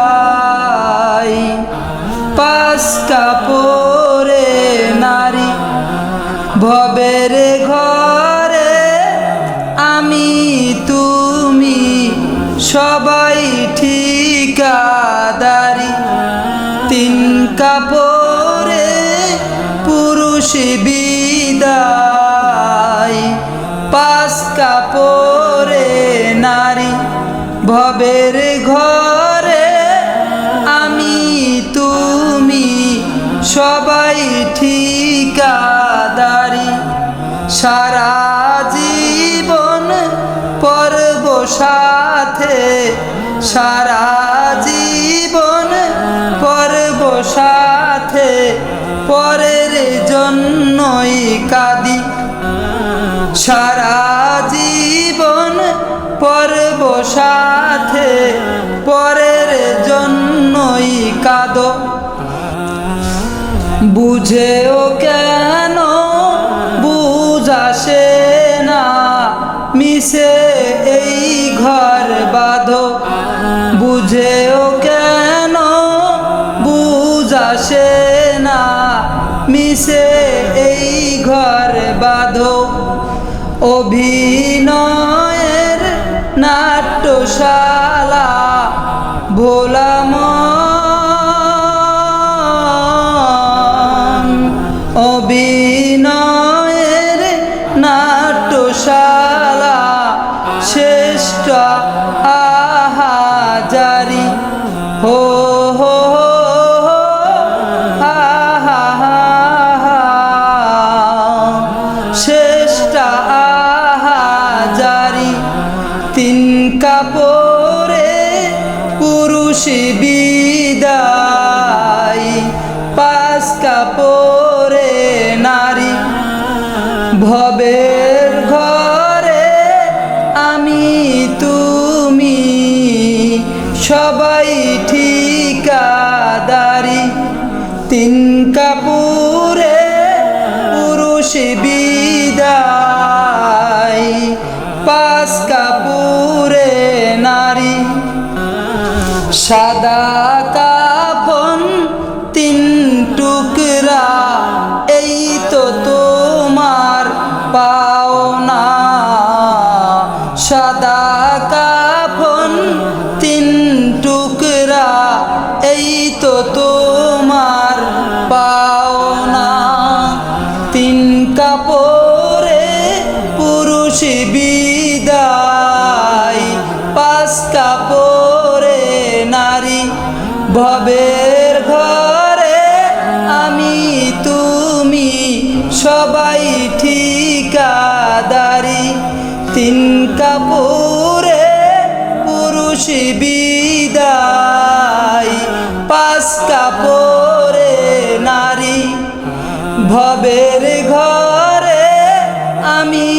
বিদায় পাঁচ কাপড়ে নারী ভবের ঘরে আমি তুমি সবাই ঠিকাদারি তিন কাপড়ে পুরুষ বিদায় পাঁচ কাপড়ে নারী ভবের ঘরে আমি তুমি সবাই ঠিকাদারি সারা জীবন পরব সাথে সারা জীবন পরব সাথে পরের জন্যই কাঁদি সারা জীবন পরব সাথে পরের জন্যই কাঁদো বুঝেও কেন বুঝাসে না মিশে এই ঘর বাঁধো বুঝেও কেন বুঝাসে না মিশে এই ঘর বাঁধো অভিনয়ের নাট্যশালা ভোলাম অভিনয়ের নাট্যশালা শ্রেষ্ঠ আহাজারি হো হো শ্রেষ্ঠ আহাজারি তিন কাপড়ে পুরুষ বিদায় পাঁচ কাপড়ে নারী ভবের ঘরে আমি তুমি সবাই ঠিকাদারি তিন কাপড়ে পুরুষ বিদায় পাঁচ কাপড়ে নারী সাদা কাফন তিন টুকরা এই তো তোমার পাওনা সাদা কাফন তিন টুকরা এই তো তোমার পাওনা তিন কাপড়ে পুরুষ বিদায় পাঁচ কাপড়ে নারী ভবের ঘরে আমি তুমি সবাই ঠিকাদারি তিন কাপড়ে পুরুষ বিদায় পাঁচ কাপড়ে নারী ভবের ঘরে আমি